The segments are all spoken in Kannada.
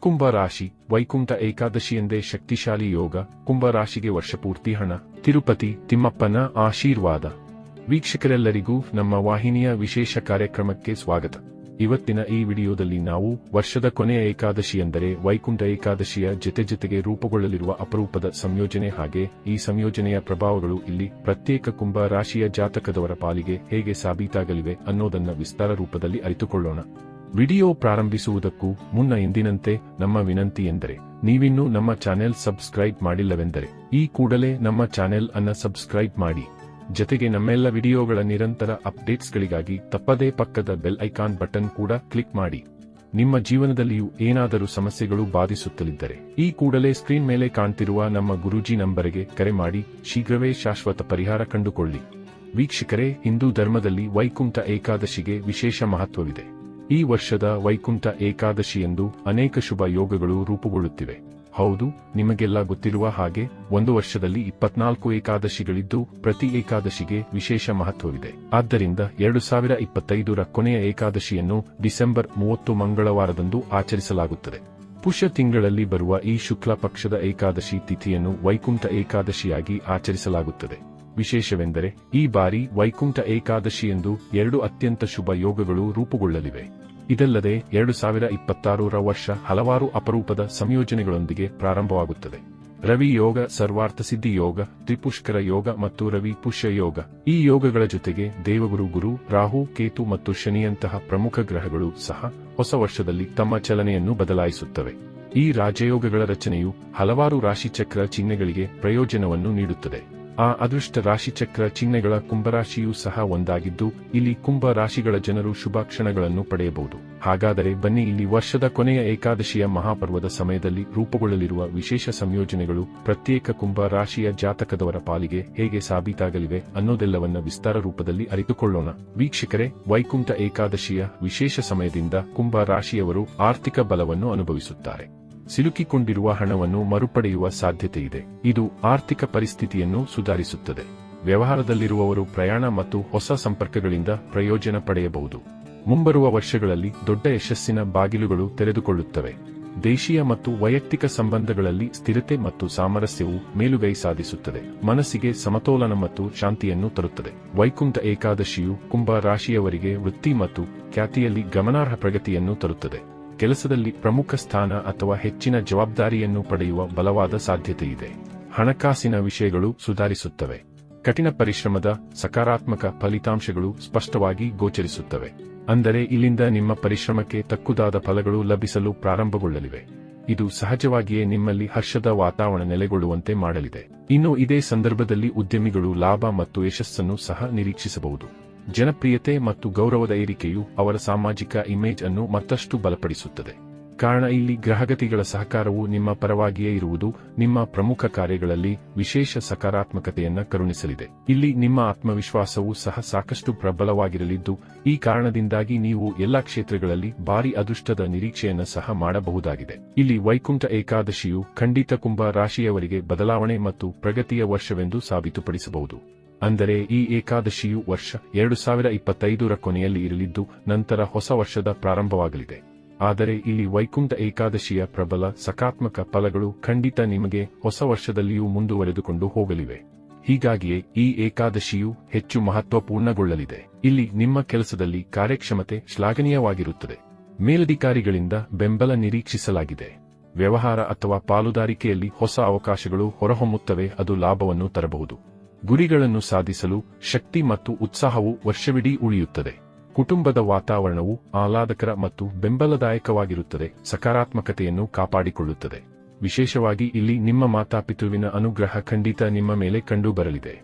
ಕುಂಭ ರಾಶಿ ವೈಕುಂಠ ಏಕಾದಶಿಯಂದೇ ಶಕ್ತಿಶಾಲಿ ಯೋಗ. ಕುಂಭ ರಾಶಿಗೆ ವರ್ಷಪೂರ್ತಿ ಹಣ. ತಿರುಪತಿ ತಿಮ್ಮಪ್ಪನ ಆಶೀರ್ವಾದ. ವೀಕ್ಷಕರೆಲ್ಲರಿಗೂ ನಮ್ಮ ವಾಹಿನಿಯ ವಿಶೇಷ ಕಾರ್ಯಕ್ರಮಕ್ಕೆ ಸ್ವಾಗತ. ಇವತ್ತಿನ ಈ ವಿಡಿಯೋದಲ್ಲಿ ನಾವು ವರ್ಷದ ಕೊನೆಯ ಏಕಾದಶಿ ಅಂದರೆ ವೈಕುಂಠ ಏಕಾದಶಿಯ ಜೊತೆಗೆ ರೂಪುಗೊಳ್ಳಲಿರುವ ಅಪರೂಪದ ಸಂಯೋಜನೆ ಹಾಗೆ ಈ ಸಂಯೋಜನೆಯ ಪ್ರಭಾವಗಳು ಇಲ್ಲಿ ಪ್ರತ್ಯೇಕ ಕುಂಭ ರಾಶಿಯ ಜಾತಕದವರ ಪಾಲಿಗೆ ಹೇಗೆ ಸಾಬೀತಾಗಲಿವೆ ಅನ್ನೋದನ್ನ ವಿಸ್ತಾರ ರೂಪದಲ್ಲಿ ಅರಿತುಕೊಳ್ಳೋಣ. ವಿಡಿಯೋ ಪ್ರಾರಂಭಿಸುವುದಕ್ಕೂ ಮುನ್ನ ಎಂದಿನಂತೆ ನಮ್ಮ ವಿನಂತಿ ಎಂದರೆ ನೀವಿನ್ನೂ ನಮ್ಮ ಚಾನೆಲ್ ಸಬ್ಸ್ಕ್ರೈಬ್ ಮಾಡಿಲ್ಲವೆಂದರೆ ಈ ಕೂಡಲೇ ನಮ್ಮ ಚಾನೆಲ್ ಅನ್ನ ಸಬ್ಸ್ಕ್ರೈಬ್ ಮಾಡಿ. ಜೊತೆಗೆ ನಮ್ಮೆಲ್ಲ ವಿಡಿಯೋಗಳ ನಿರಂತರ ಅಪ್ಡೇಟ್ಸ್ಗಳಿಗಾಗಿ ತಪ್ಪದೇ ಪಕ್ಕದ ಬೆಲ್ ಐಕಾನ್ ಬಟನ್ ಕೂಡ ಕ್ಲಿಕ್ ಮಾಡಿ. ನಿಮ್ಮ ಜೀವನದಲ್ಲಿಯೂ ಏನಾದರೂ ಸಮಸ್ಯೆಗಳು ಬಾಧಿಸುತ್ತಲಿದ್ದರೆ ಈ ಕೂಡಲೇ ಸ್ಕ್ರೀನ್ ಮೇಲೆ ಕಾಣ್ತಿರುವ ನಮ್ಮ ಗುರೂಜಿ ನಂಬರಿಗೆ ಕರೆ ಮಾಡಿ ಶೀಘ್ರವೇ ಶಾಶ್ವತ ಪರಿಹಾರ ಕಂಡುಕೊಳ್ಳಿ. ವೀಕ್ಷಕರೇ, ಹಿಂದೂ ಧರ್ಮದಲ್ಲಿ ವೈಕುಂಠ ಏಕಾದಶಿಗೆ ವಿಶೇಷ ಮಹತ್ವವಿದೆ. ಈ ವರ್ಷದ ವೈಕುಂಠ ಏಕಾದಶಿಯಂದು ಅನೇಕ ಶುಭ ಯೋಗಗಳು ರೂಪುಗೊಳ್ಳುತ್ತಿವೆ. ಹೌದು, ನಿಮಗೆಲ್ಲ ಗೊತ್ತಿರುವ ಹಾಗೆ ಒಂದು ವರ್ಷದಲ್ಲಿ 24 ಏಕಾದಶಿಗಳಿದ್ದು ಪ್ರತಿ ಏಕಾದಶಿಗೆ ವಿಶೇಷ ಮಹತ್ವವಿದೆ. ಆದ್ದರಿಂದ 2025ರ ಕೊನೆಯ ಏಕಾದಶಿಯನ್ನು ಡಿಸೆಂಬರ್ 30 ಮಂಗಳವಾರದಂದು ಆಚರಿಸಲಾಗುತ್ತದೆ. ಪುಷ್ಯ ತಿಂಗಳಲ್ಲಿ ಬರುವ ಈ ಶುಕ್ಲ ಪಕ್ಷದ ಏಕಾದಶಿ ತಿಥಿಯನ್ನು ವೈಕುಂಠ ಏಕಾದಶಿಯಾಗಿ ಆಚರಿಸಲಾಗುತ್ತದೆ. ವಿಶೇಷವೆಂದರೆ ಈ ಬಾರಿ ವೈಕುಂಠ ಏಕಾದಶಿಯಂದು 2 ಅತ್ಯಂತ ಶುಭ ಯೋಗಗಳು ರೂಪುಗೊಳ್ಳಲಿವೆ. ಇದಲ್ಲದೆ 2026ರ ವರ್ಷ ಹಲವಾರು ಅಪರೂಪದ ಸಂಯೋಜನೆಗಳೊಂದಿಗೆ ಪ್ರಾರಂಭವಾಗುತ್ತದೆ. ರವಿ ಯೋಗ, ಸರ್ವಾರ್ಥಸಿದ್ಧಿ ಯೋಗ, ತ್ರಿಪುಷ್ಕರ ಯೋಗ ಮತ್ತು ರವಿ ಪುಷ್ಯ ಯೋಗ. ಈ ಯೋಗಗಳ ಜೊತೆಗೆ ದೇವಗುರು ಗುರು, ರಾಹು, ಕೇತು ಮತ್ತು ಶನಿಯಂತಹ ಪ್ರಮುಖ ಗ್ರಹಗಳು ಸಹ ಹೊಸ ವರ್ಷದಲ್ಲಿ ತಮ್ಮ ಚಲನೆಯನ್ನು ಬದಲಾಯಿಸುತ್ತವೆ. ಈ ರಾಜಯೋಗಗಳ ರಚನೆಯು ಹಲವಾರು ರಾಶಿಚಕ್ರ ಚಿಹ್ನೆಗಳಿಗೆ ಪ್ರಯೋಜನವನ್ನು ನೀಡುತ್ತದೆ. ಆ ಅದೃಷ್ಟ ರಾಶಿಚಕ್ರ ಚಿಹ್ನೆಗಳ ಕುಂಭರಾಶಿಯೂ ಸಹ ಒಂದಾಗಿದ್ದು ಇಲ್ಲಿ ಕುಂಭ ರಾಶಿಗಳ ಜನರು ಶುಭ ಕ್ಷಣಗಳನ್ನು ಪಡೆಯಬಹುದು. ಹಾಗಾದರೆ ಬನ್ನಿ, ಇಲ್ಲಿ ವರ್ಷದ ಕೊನೆಯ ಏಕಾದಶಿಯ ಮಹಾಪರ್ವದ ಸಮಯದಲ್ಲಿ ರೂಪುಗೊಳ್ಳಲಿರುವ ವಿಶೇಷ ಸಂಯೋಜನೆಗಳು ಪ್ರತ್ಯೇಕ ಕುಂಭ ರಾಶಿಯ ಜಾತಕದವರ ಪಾಲಿಗೆ ಹೇಗೆ ಸಾಬೀತಾಗಲಿವೆ ಅನ್ನೋದೆಲ್ಲವನ್ನ ವಿಸ್ತಾರ ರೂಪದಲ್ಲಿ ಅರಿತುಕೊಳ್ಳೋಣ. ವೀಕ್ಷಕರೇ, ವೈಕುಂಠ ಏಕಾದಶಿಯ ವಿಶೇಷ ಸಮಯದಿಂದ ಕುಂಭ ರಾಶಿಯವರು ಆರ್ಥಿಕ ಬಲವನ್ನು ಅನುಭವಿಸುತ್ತಾರೆ. ಸಿಲುಕಿಕೊಂಡಿರುವ ಹಣವನ್ನು ಮರುಪಡೆಯುವ ಸಾಧ್ಯತೆಯಿದೆ. ಇದು ಆರ್ಥಿಕ ಪರಿಸ್ಥಿತಿಯನ್ನು ಸುಧಾರಿಸುತ್ತದೆ. ವ್ಯವಹಾರದಲ್ಲಿರುವವರು ಪ್ರಯಾಣ ಮತ್ತು ಹೊಸ ಸಂಪರ್ಕಗಳಿಂದ ಪ್ರಯೋಜನ ಪಡೆಯಬಹುದು. ಮುಂಬರುವ ವರ್ಷಗಳಲ್ಲಿ ದೊಡ್ಡ ಯಶಸ್ಸಿನ ಬಾಗಿಲುಗಳು ತೆರೆದುಕೊಳ್ಳುತ್ತವೆ. ದೇಶೀಯ ಮತ್ತು ವೈಯಕ್ತಿಕ ಸಂಬಂಧಗಳಲ್ಲಿ ಸ್ಥಿರತೆ ಮತ್ತು ಸಾಮರಸ್ಯವು ಮೇಲುಗೈ ಸಾಧಿಸುತ್ತದೆ. ಮನಸ್ಸಿಗೆ ಸಮತೋಲನ ಮತ್ತು ಶಾಂತಿಯನ್ನು ತರುತ್ತದೆ. ವೈಕುಂಠ ಏಕಾದಶಿಯು ಕುಂಭ ರಾಶಿಯವರಿಗೆ ವೃತ್ತಿ ಮತ್ತು ಖ್ಯಾತಿಯಲ್ಲಿ ಗಮನಾರ್ಹ ಪ್ರಗತಿಯನ್ನು ತರುತ್ತದೆ. ಕೆಲಸದಲ್ಲಿ ಪ್ರಮುಖ ಸ್ಥಾನ ಅಥವಾ ಹೆಚ್ಚಿನ ಜವಾಬ್ದಾರಿಯನ್ನು ಪಡೆಯುವ ಬಲವಾದ ಸಾಧ್ಯತೆಯಿದೆ. ಹಣಕಾಸಿನ ವಿಷಯಗಳು ಸುಧಾರಿಸುತ್ತವೆ. ಕಠಿಣ ಪರಿಶ್ರಮದ ಸಕಾರಾತ್ಮಕ ಫಲಿತಾಂಶಗಳು ಸ್ಪಷ್ಟವಾಗಿ ಗೋಚರಿಸುತ್ತವೆ. ಅಂದರೆ ಇಲ್ಲಿಂದ ನಿಮ್ಮ ಪರಿಶ್ರಮಕ್ಕೆ ತಕ್ಕುದಾದ ಫಲಗಳು ಲಭಿಸಲು ಪ್ರಾರಂಭಗೊಳ್ಳಲಿವೆ. ಇದು ಸಹಜವಾಗಿಯೇ ನಿಮ್ಮಲ್ಲಿ ಹರ್ಷದ ವಾತಾವರಣ ನೆಲೆಗೊಳ್ಳುವಂತೆ ಮಾಡಲಿದೆ. ಇನ್ನು ಇದೇ ಸಂದರ್ಭದಲ್ಲಿ ಉದ್ಯಮಿಗಳು ಲಾಭ ಮತ್ತು ಯಶಸ್ಸನ್ನು ಸಹ ನಿರೀಕ್ಷಿಸಬಹುದು. ಜನಪ್ರಿಯತೆ ಮತ್ತು ಗೌರವದ ಏರಿಕೆಯು ಅವರ ಸಾಮಾಜಿಕ ಇಮೇಜ್ ಅನ್ನು ಮತ್ತಷ್ಟು ಬಲಪಡಿಸುತ್ತದೆ. ಕಾರಣ ಇಲ್ಲಿ ಗ್ರಹಗತಿಗಳ ಸಹಕಾರವು ನಿಮ್ಮ ಪರವಾಗಿಯೇ ಇರುವುದು ನಿಮ್ಮ ಪ್ರಮುಖ ಕಾರ್ಯಗಳಲ್ಲಿ ವಿಶೇಷ ಸಕಾರಾತ್ಮಕತೆಯನ್ನ ಕರುಣಿಸಲಿದೆ. ಇಲ್ಲಿ ನಿಮ್ಮ ಆತ್ಮವಿಶ್ವಾಸವೂ ಸಹ ಸಾಕಷ್ಟು ಪ್ರಬಲವಾಗಿರಲಿದ್ದು ಈ ಕಾರಣದಿಂದಾಗಿ ನೀವು ಎಲ್ಲಾ ಕ್ಷೇತ್ರಗಳಲ್ಲಿ ಭಾರಿ ಅದೃಷ್ಟದ ನಿರೀಕ್ಷೆಯನ್ನ ಸಹ ಮಾಡಬಹುದಾಗಿದೆ. ಇಲ್ಲಿ ವೈಕುಂಠ ಏಕಾದಶಿಯು ಖಂಡಿತ ಕುಂಭ ರಾಶಿಯವರಿಗೆ ಬದಲಾವಣೆ ಮತ್ತು ಪ್ರಗತಿಯ ವರ್ಷವೆಂದು ಸಾಬೀತುಪಡಿಸಬಹುದು. ಅಂದರೆ ಈ ಏಕಾದಶಿಯು ವರ್ಷ 2025ರ ಕೊನೆಯಲ್ಲಿ ಇರಲಿದ್ದು ನಂತರ ಹೊಸ ವರ್ಷದ ಪ್ರಾರಂಭವಾಗಲಿದೆ. ಆದರೆ ಇಲ್ಲಿ ವೈಕುಂಠ ಏಕಾದಶಿಯ ಪ್ರಬಲ ಸಕಾರಾತ್ಮಕ ಫಲಗಳು ಖಂಡಿತ ನಿಮಗೆ ಹೊಸ ವರ್ಷದಲ್ಲಿಯೂ ಮುಂದುವರೆದುಕೊಂಡು ಹೋಗಲಿವೆ. ಹೀಗಾಗಿಯೇ ಈ ಏಕಾದಶಿಯು ಹೆಚ್ಚು ಮಹತ್ವಪೂರ್ಣಗೊಳ್ಳಲಿದೆ. ಇಲ್ಲಿ ನಿಮ್ಮ ಕೆಲಸದಲ್ಲಿ ಕಾರ್ಯಕ್ಷಮತೆ ಶ್ಲಾಘನೀಯವಾಗಿರುತ್ತದೆ. ಮೇಲಧಿಕಾರಿಗಳಿಂದ ಬೆಂಬಲ ನಿರೀಕ್ಷಿಸಲಾಗಿದೆ. ವ್ಯವಹಾರ ಅಥವಾ ಪಾಲುದಾರಿಕೆಯಲ್ಲಿ ಹೊಸ ಅವಕಾಶಗಳು ಹೊರಹೊಮ್ಮುತ್ತವೆ. ಅದು ಲಾಭವನ್ನು ತರಬಹುದು. ಗುರಿಗಳನ್ನು ಸಾಧಿಸಲು ಶಕ್ತಿ ಮತ್ತು ಉತ್ಸಾಹವು ವರ್ಷವಿಡೀ ಉಳಿಯುತ್ತದೆ. ಕುಟುಂಬದ ವಾತಾವರಣವು ಆಹ್ಲಾದಕರ ಮತ್ತು ಬೆಂಬಲದಾಯಕವಾಗಿರುತ್ತದೆ. ಸಕಾರಾತ್ಮಕತೆಯನ್ನು ಕಾಪಾಡಿಕೊಳ್ಳುತ್ತದೆ. ವಿಶೇಷವಾಗಿ ಇಲ್ಲಿ ನಿಮ್ಮ ಮಾತಾಪಿತೃವಿನ ಅನುಗ್ರಹ ಖಂಡಿತ ನಿಮ್ಮ ಮೇಲೆ ಕಂಡುಬರಲಿದೆ.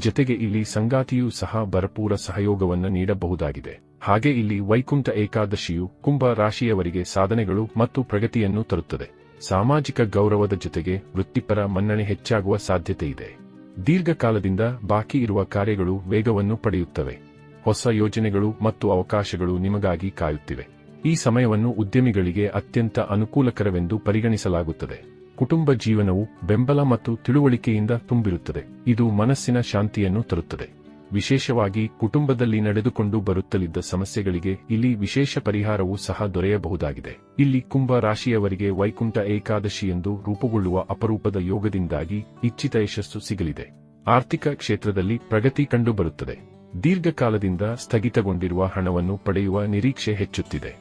ಜೊತೆಗೆ ಇಲ್ಲಿ ಸಂಗಾತಿಯೂ ಸಹ ಭರಪೂರ ಸಹಯೋಗವನ್ನು ನೀಡಬಹುದಾಗಿದೆ. ಹಾಗೆ ಇಲ್ಲಿ ವೈಕುಂಠ ಏಕಾದಶಿಯು ಕುಂಭ ರಾಶಿಯವರಿಗೆ ಸಾಧನೆಗಳು ಮತ್ತು ಪ್ರಗತಿಯನ್ನು ತರುತ್ತದೆ. ಸಾಮಾಜಿಕ ಗೌರವದ ಜೊತೆಗೆ ವೃತ್ತಿಪರ ಮನ್ನಣೆ ಹೆಚ್ಚಾಗುವ ಸಾಧ್ಯತೆಯಿದೆ. ದೀರ್ಘಕಾಲದಿಂದ ಬಾಕಿ ಇರುವ ಕಾರ್ಯಗಳು ವೇಗವನ್ನು ಪಡೆಯುತ್ತವೆ. ಹೊಸ ಯೋಜನೆಗಳು ಮತ್ತು ಅವಕಾಶಗಳು ನಿಮಗಾಗಿ ಕಾಯುತ್ತಿವೆ. ಈ ಸಮಯವನ್ನು ಉದ್ಯಮಿಗಳಿಗೆ ಅತ್ಯಂತ ಅನುಕೂಲಕರವೆಂದು ಪರಿಗಣಿಸಲಾಗುತ್ತದೆ. ಕುಟುಂಬ ಜೀವನವು ಬೆಂಬಲ ಮತ್ತು ತಿಳುವಳಿಕೆಯಿಂದ ತುಂಬಿರುತ್ತದೆ. ಇದು ಮನಸ್ಸಿನ ಶಾಂತಿಯನ್ನು ತರುತ್ತದೆ. ವಿಶೇಷವಾಗಿ ಕುಟುಂಬದಲ್ಲಿ ನಡೆದುಕೊಂಡು ಬರುತ್ತಲಿದ್ದ ಸಮಸ್ಯೆಗಳಿಗೆ ಇಲ್ಲಿ ವಿಶೇಷ ಪರಿಹಾರವೂ ಸಹ ದೊರೆಯಬಹುದಾಗಿದೆ. ಇಲ್ಲಿ ಕುಂಭ ರಾಶಿಯವರಿಗೆ ವೈಕುಂಠ ಏಕಾದಶಿಯಂದು ರೂಪುಗೊಳ್ಳುವ ಅಪರೂಪದ ಯೋಗದಿಂದಾಗಿ ಇಚ್ಛಿತ ಯಶಸ್ಸು ಸಿಗಲಿದೆ. ಆರ್ಥಿಕ ಕ್ಷೇತ್ರದಲ್ಲಿ ಪ್ರಗತಿ ಕಂಡುಬರುತ್ತದೆ. ದೀರ್ಘಕಾಲದಿಂದ ಸ್ಥಗಿತಗೊಂಡಿರುವ ಹಣವನ್ನು ಪಡೆಯುವ ನಿರೀಕ್ಷೆ ಹೆಚ್ಚುತ್ತಿದೆ.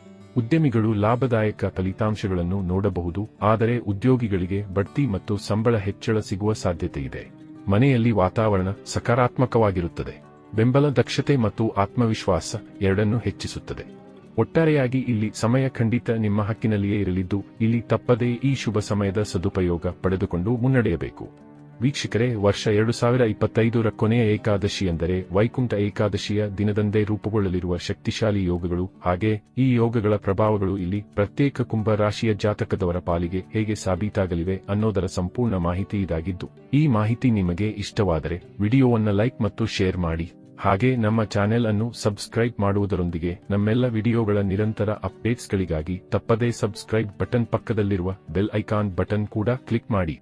ಉದ್ಯಮಿಗಳು ಲಾಭದಾಯಕ ಫಲಿತಾಂಶಗಳನ್ನು ನೋಡಬಹುದು, ಆದರೆ ಉದ್ಯೋಗಿಗಳಿಗೆ ಬಡ್ತಿ ಮತ್ತು ಸಂಬಳ ಹೆಚ್ಚಳ ಸಿಗುವ ಸಾಧ್ಯತೆಯಿದೆ. ಮನೆಯಲ್ಲಿ ವಾತಾವರಣ ಸಕಾರಾತ್ಮಕವಾಗಿರುತ್ತದೆ. ಬೆಂಬಲ ದಕ್ಷತೆ ಮತ್ತು ಆತ್ಮವಿಶ್ವಾಸ ಎರಡನ್ನೂ ಹೆಚ್ಚಿಸುತ್ತದೆ. ಒಟ್ಟಾರೆಯಾಗಿ ಇಲ್ಲಿ ಸಮಯ ಖಂಡಿತ ನಿಮ್ಮ ಹಕ್ಕಿನಲ್ಲಿಯೇ ಇರಲಿದ್ದು, ಇಲ್ಲಿ ತಪ್ಪದೇ ಈ ಶುಭ ಸಮಯದ ಸದುಪಯೋಗ ಪಡೆದುಕೊಂಡು ಮುನ್ನಡೆಯಬೇಕು. ವೀಕ್ಷಕರೇ, ವರ್ಷ 2025ರ ಕೊನೆಯ ಏಕಾದಶಿ ಎಂದರೆ ವೈಕುಂಠ ಏಕಾದಶಿಯ ದಿನದಂದೇ ರೂಪುಗೊಳ್ಳಲಿರುವ ಶಕ್ತಿಶಾಲಿ ಯೋಗಗಳು. ಹಾಗೆ ಈ ಯೋಗಗಳ ಪ್ರಭಾವಗಳು ಇಲ್ಲಿ ಪ್ರತ್ಯೇಕ ಕುಂಭ ರಾಶಿಯ ಜಾತಕದವರ ಪಾಲಿಗೆ ಹೇಗೆ ಸಾಬೀತಾಗಲಿವೆ ಅನ್ನೋದರ ಸಂಪೂರ್ಣ ಮಾಹಿತಿ ಇದಾಗಿದ್ದು, ಈ ಮಾಹಿತಿ ನಿಮಗೆ ಇಷ್ಟವಾದರೆ ವಿಡಿಯೋವನ್ನು ಲೈಕ್ ಮತ್ತು ಶೇರ್ ಮಾಡಿ. ಹಾಗೆ ನಮ್ಮ ಚಾನೆಲ್ ಅನ್ನು ಸಬ್ಸ್ಕ್ರೈಬ್ ಮಾಡುವುದರೊಂದಿಗೆ ನಮ್ಮೆಲ್ಲ ವಿಡಿಯೋಗಳ ನಿರಂತರ ಅಪ್ಡೇಟ್ಸ್ಗಳಿಗಾಗಿ ತಪ್ಪದೇ ಸಬ್ಸ್ಕ್ರೈಬ್ ಬಟನ್ ಪಕ್ಕದಲ್ಲಿರುವ ಬೆಲ್ ಐಕಾನ್ ಬಟನ್ ಕೂಡ ಕ್ಲಿಕ್ ಮಾಡಿ.